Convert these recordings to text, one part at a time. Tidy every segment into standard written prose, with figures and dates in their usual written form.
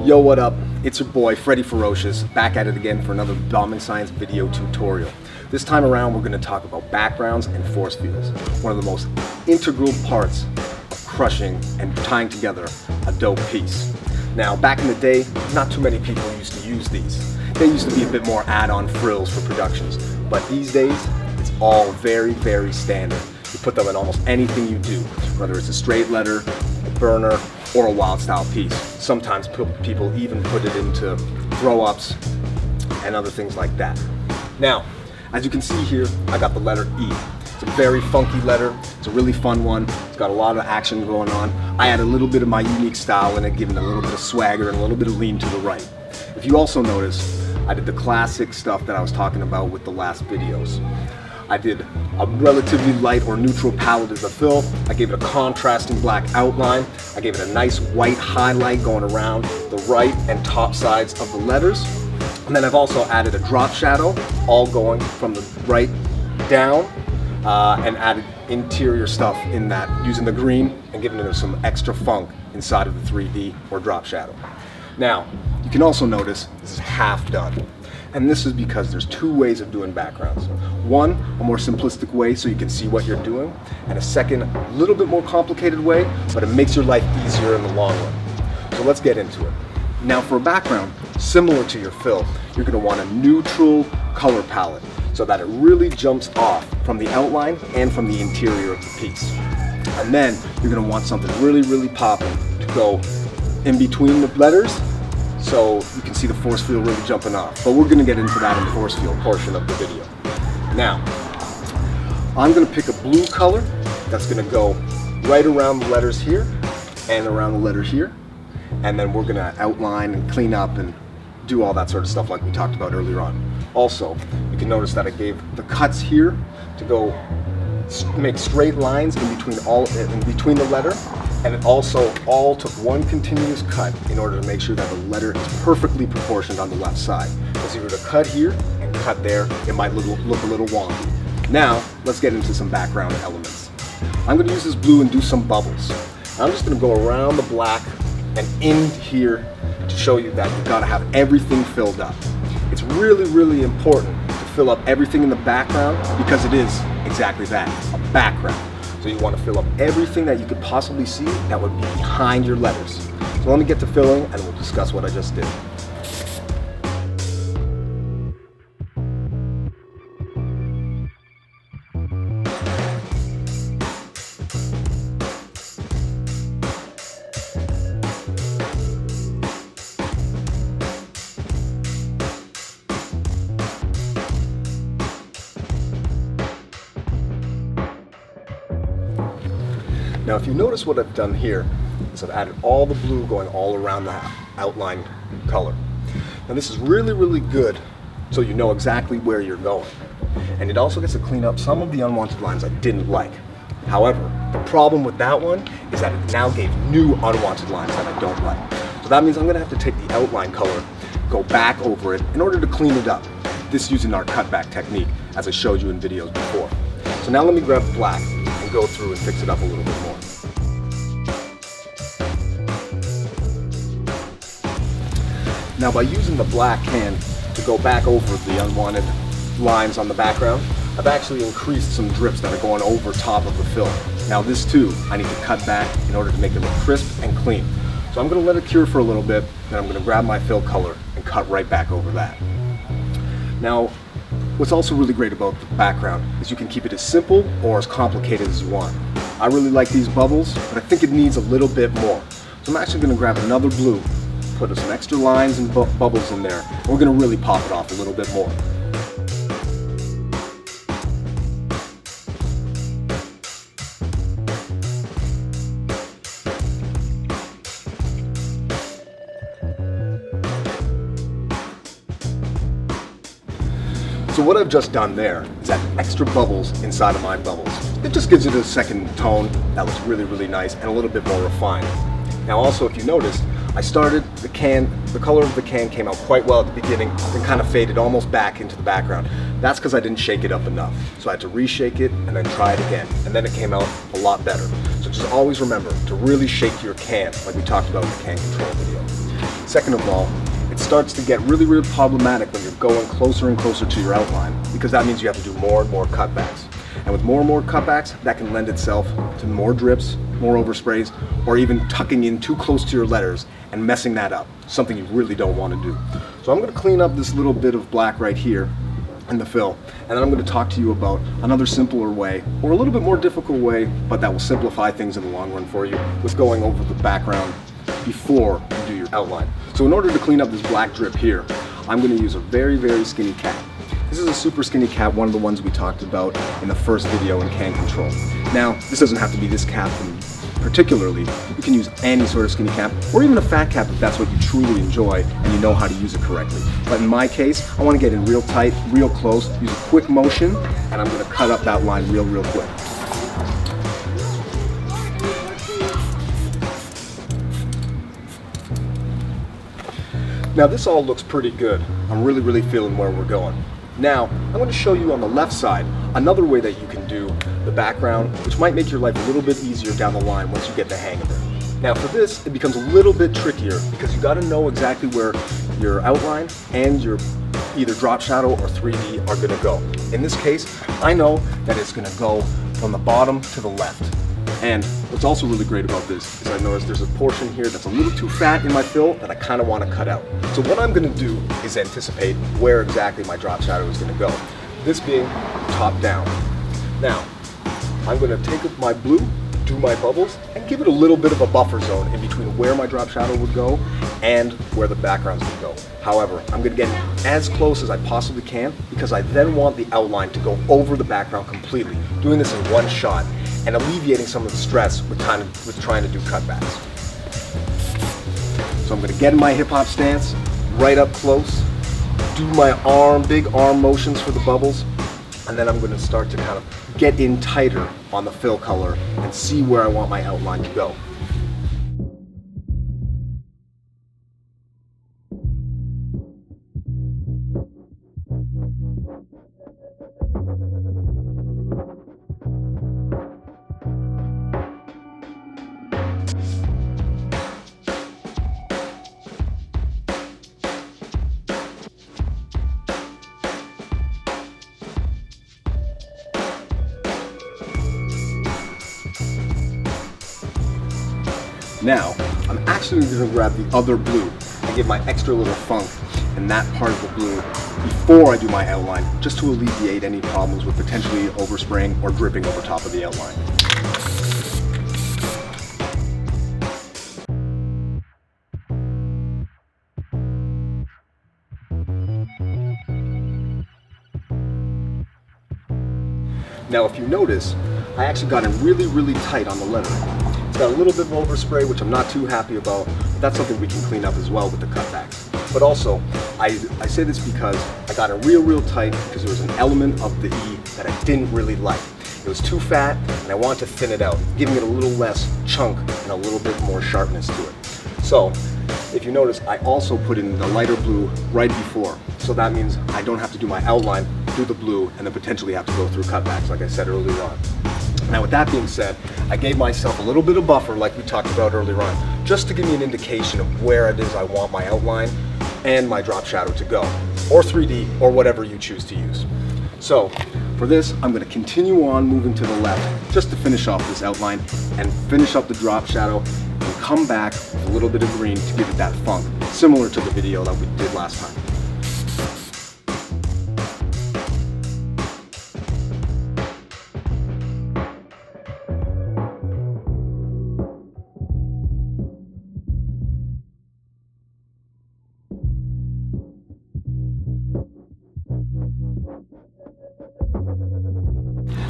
Yo, what up? It's your boy, Freddy Ferocious, back at it again for another Bombing Science video tutorial. This time around, we're going to talk about backgrounds and force fields, one of the most integral parts of crushing and tying together a dope piece. Now, back in the day, not too many people used to use these. They used to be a bit more add-on frills for productions, but these days, it's all very, very standard. You put them in almost anything you do, whether it's a straight letter, a burner, or a wild style piece. Sometimes people even put it into throw-ups and other things like that. Now, as you can see here, I got the letter E. It's a very funky letter. It's a really fun one. It's got a lot of action going on. I add a little bit of my unique style in it, giving it a little bit of swagger and a little bit of lean to the right. If you also notice, I did the classic stuff that I was talking about with the last videos. I did a relatively light or neutral palette of the fill. I gave it a contrasting black outline. I gave it a nice white highlight going around the right and top sides of the letters. And then I've also added a drop shadow, all going from the right down, and added interior stuff in that, using the green and giving it some extra funk inside of the 3D or drop shadow. Now, you can also notice this is half done. And this is because there's two ways of doing backgrounds. One, a more simplistic way so you can see what you're doing, and a second, a little bit more complicated way, but it makes your life easier in the long run. So let's get into it. Now for a background, similar to your fill, you're gonna want a neutral color palette so that it really jumps off from the outline and from the interior of the piece. And then you're gonna want something really, really popping to go in between the letters, so you can see the force field really jumping off. But we're going to get into that in the force field portion of the video. Now, I'm going to pick a blue color that's going to go right around the letters here and around the letter here. And then we're going to outline and clean up and do all that sort of stuff like we talked about earlier on. Also, you can notice that I gave the cuts here to go make straight lines in between the letter. And it also all took one continuous cut in order to make sure that the letter is perfectly proportioned on the left side. Because if you were to cut here and cut there, it might look a little wonky. Now, let's get into some background elements. I'm going to use this blue and do some bubbles. I'm just going to go around the black and in here to show you that you've got to have everything filled up. It's really, really important to fill up everything in the background because it is exactly that, a background. So you want to fill up everything that you could possibly see that would be behind your letters. So let me get to filling and we'll discuss what I just did. Now if you notice what I've done here is I've added all the blue going all around the outline color. Now this is really, really good so you know exactly where you're going. And it also gets to clean up some of the unwanted lines I didn't like. However, the problem with that one is that it now gave new unwanted lines that I don't like. So that means I'm going to have to take the outline color, go back over it in order to clean it up. This using our cutback technique as I showed you in videos before. So now let me grab black and go through and fix it up a little bit more. Now by using the black can to go back over the unwanted lines on the background, I've actually increased some drips that are going over top of the fill. Now this too, I need to cut back in order to make it look crisp and clean. So I'm going to let it cure for a little bit, then I'm going to grab my fill color and cut right back over that. Now, what's also really great about the background is you can keep it as simple or as complicated as you want. I really like these bubbles, but I think it needs a little bit more. So I'm actually going to grab another blue, put some extra lines and bubbles in there, and we're going to really pop it off a little bit more. So what I've just done there is add extra bubbles inside of my bubbles. It just gives it a second tone that looks really, really nice and a little bit more refined. Now also, if you noticed, I started the color of the can came out quite well at the beginning, then kind of faded almost back into the background. That's because I didn't shake it up enough. So I had to reshake it and then try it again. And then it came out a lot better. So just always remember to really shake your can, like we talked about in the can control video. Second of all, it starts to get really, really problematic when you're going closer and closer to your outline, because that means you have to do more and more cutbacks. And with more and more cutbacks, that can lend itself to more drips, more oversprays, or even tucking in too close to your letters and messing that up, something you really don't want to do. So I'm going to clean up this little bit of black right here in the fill, and then I'm going to talk to you about another simpler way, or a little bit more difficult way, but that will simplify things in the long run for you, with going over the background before you do your outline. So in order to clean up this black drip here, I'm going to use a very, very skinny cap. This is a super skinny cap, one of the ones we talked about in the first video in can control. Now, this doesn't have to be this cap particularly. You can use any sort of skinny cap, or even a fat cap if that's what you truly enjoy and you know how to use it correctly. But in my case, I want to get in real tight, real close, use a quick motion, and I'm going to cut up that line real quick. Now this all looks pretty good. I'm really feeling where we're going. Now, I'm going to show you on the left side another way that you can do the background, which might make your life a little bit easier down the line once you get the hang of it. Now for this, it becomes a little bit trickier because you got to know exactly where your outline and your either drop shadow or 3D are going to go. In this case, I know that it's going to go from the bottom to the left. And what's also really great about this is I notice there's a portion here that's a little too fat in my fill that I kind of want to cut out. So what I'm going to do is anticipate where exactly my drop shadow is going to go. This being top down. Now, I'm going to take my blue, do my bubbles, and give it a little bit of a buffer zone in between where my drop shadow would go and where the background's would go. However, I'm going to get as close as I possibly can because I then want the outline to go over the background completely, doing this in one shot and alleviating some of the stress with trying to do cutbacks. So I'm going to get in my hip hop stance, right up close, do my big arm motions for the bubbles, and then I'm going to start to kind of get in tighter on the fill color and see where I want my outline to go. Now, I'm actually going to grab the other blue and give my extra little funk in that part of the blue before I do my outline, just to alleviate any problems with potentially overspraying or dripping over top of the outline. Now, if you notice, I actually got in really tight on the lettering. It's got a little bit of overspray, which I'm not too happy about, but that's something we can clean up as well with the cutbacks. But also, I say this because I got it real tight because there was an element of the E that I didn't really like. It was too fat, and I wanted to thin it out, giving it a little less chunk and a little bit more sharpness to it. So, if you notice, I also put in the lighter blue right before. So that means I don't have to do my outline, do the blue, and then potentially have to go through cutbacks like I said earlier on. Now with that being said, I gave myself a little bit of buffer like we talked about earlier on, just to give me an indication of where it is I want my outline and my drop shadow to go, or 3D, or whatever you choose to use. So for this, I'm going to continue on moving to the left just to finish off this outline and finish up the drop shadow and come back with a little bit of green to give it that funk, similar to the video that we did last time.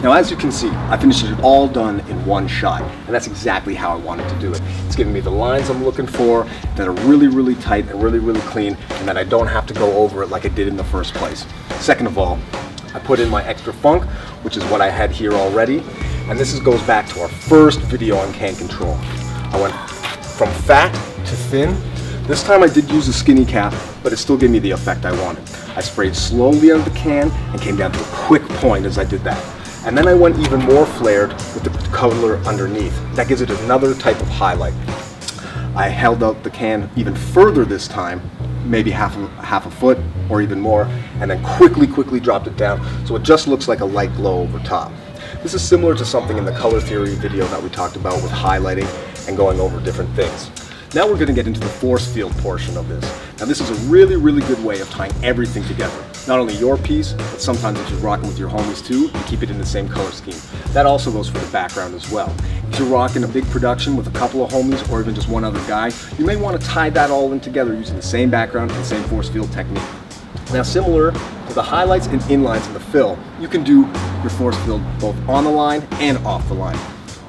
Now as you can see, I finished it all done in one shot, and that's exactly how I wanted to do it. It's giving me the lines I'm looking for that are really tight and really clean, and that I don't have to go over it like I did in the first place. Second of all, I put in my extra funk, which is what I had here already, and this goes back to our first video on can control. I went from fat to thin. This time I did use a skinny cap, but it still gave me the effect I wanted. I sprayed slowly out of the can and came down to a quick point as I did that. And then I went even more flared with the color underneath. That gives it another type of highlight. I held out the can even further this time, maybe half a foot or even more, and then quickly dropped it down so it just looks like a light glow over top. This is similar to something in the color theory video that we talked about with highlighting and going over different things. Now we're going to get into the force field portion of this. Now this is a really good way of tying everything together. Not only your piece, but sometimes if you're rocking with your homies too, you keep it in the same color scheme. That also goes for the background as well. If you're rocking a big production with a couple of homies or even just one other guy, you may want to tie that all in together using the same background and same force field technique. Now similar to the highlights and inlines in the fill, you can do your force field both on the line and off the line.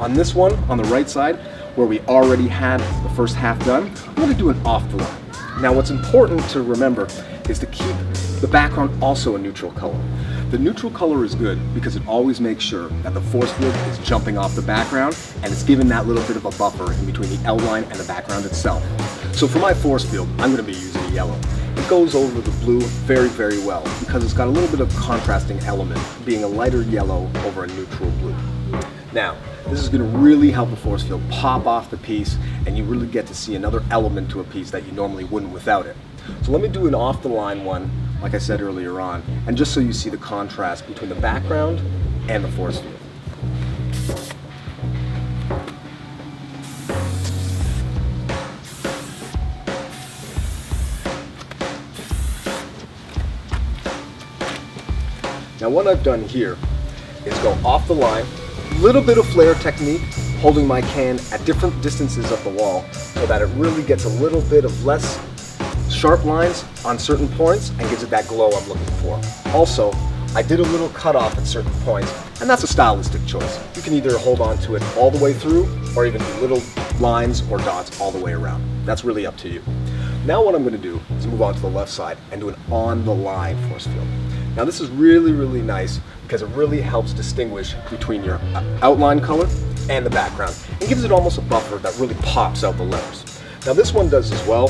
On this one, on the right side, where we already had the first half done, I'm going to do an off the line. Now what's important to remember is to keep the background also a neutral color. The neutral color is good because it always makes sure that the force field is jumping off the background and it's giving that little bit of a buffer in between the outline and the background itself. So for my force field, I'm going to be using yellow. It goes over the blue very well because it's got a little bit of contrasting element, being a lighter yellow over a neutral blue. Now, this is going to really help the force field pop off the piece, and you really get to see another element to a piece that you normally wouldn't without it. So let me do an off the line one, like I said earlier on, and just so you see the contrast between the background and the force field. Now what I've done here is go off the line, little bit of flare technique, holding my can at different distances of the wall so that it really gets a little bit of less sharp lines on certain points and gives it that glow I'm looking for. Also, I did a little cutoff at certain points, and that's a stylistic choice. You can either hold on to it all the way through or even do little lines or dots all the way around. That's really up to you. Now what I'm going to do is move on to the left side and do an on the line force field. Now this is really nice because it really helps distinguish between your outline color and the background and gives it almost a buffer that really pops out the letters. Now this one does as well,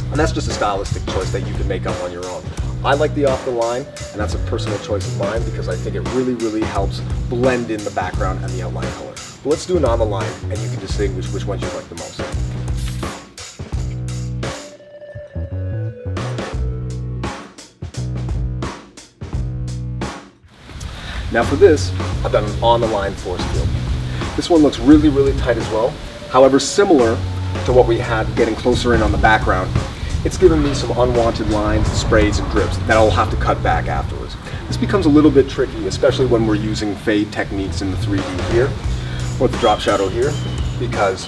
and that's just a stylistic choice that you can make up on your own. I like the off the line, and that's a personal choice of mine because I think it really helps blend in the background and the outline color. But let's do an on the line and you can distinguish which ones you like the most. Now for this, I've done an on the line force field. This one looks really tight as well. However, similar to what we had getting closer in on the background, it's given me some unwanted lines, sprays, and drips that I'll have to cut back afterwards. This becomes a little bit tricky, especially when we're using fade techniques in the 3D here, or the drop shadow here, because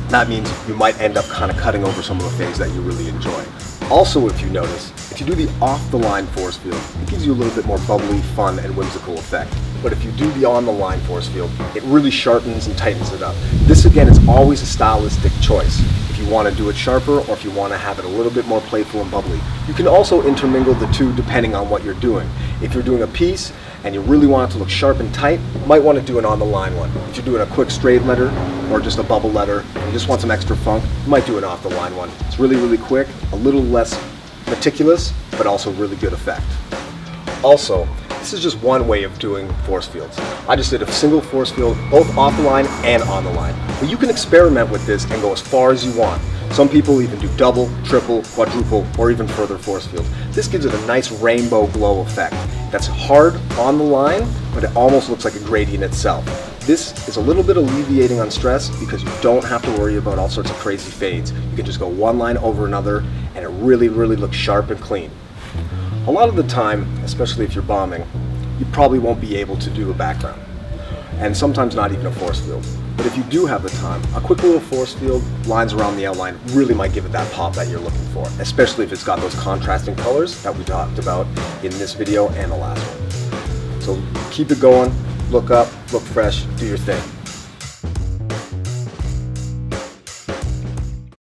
that means you might end up kind of cutting over some of the fades that you really enjoy. Also, if you notice, if you do the off-the-line force field, it gives you a little bit more bubbly, fun, and whimsical effect. But if you do the on-the-line force field, it really sharpens and tightens it up. This, again, is always a stylistic choice. If you want to do it sharper, or if you want to have it a little bit more playful and bubbly. You can also intermingle the two depending on what you're doing. If you're doing a piece and you really want it to look sharp and tight, you might want to do an on-the-line one. If you're doing a quick straight letter or just a bubble letter and you just want some extra funk, you might do an off-the-line one. It's really quick, a little less meticulous, but also really good effect. Also, this is just one way of doing force fields. I just did a single force field, both off the line and on the line. But you can experiment with this and go as far as you want. Some people even do double, triple, quadruple, or even further force fields. This gives it a nice rainbow glow effect. That's hard on the line, but it almost looks like a gradient itself. This is a little bit alleviating on stress because you don't have to worry about all sorts of crazy fades. You can just go one line over another and it really looks sharp and clean. A lot of the time, especially if you're bombing, you probably won't be able to do a background, and sometimes not even a force field. But if you do have the time, a quick little force field, lines around the outline, really might give it that pop that you're looking for, especially if it's got those contrasting colors that we talked about in this video and the last one. So keep it going, look up, look fresh, do your thing.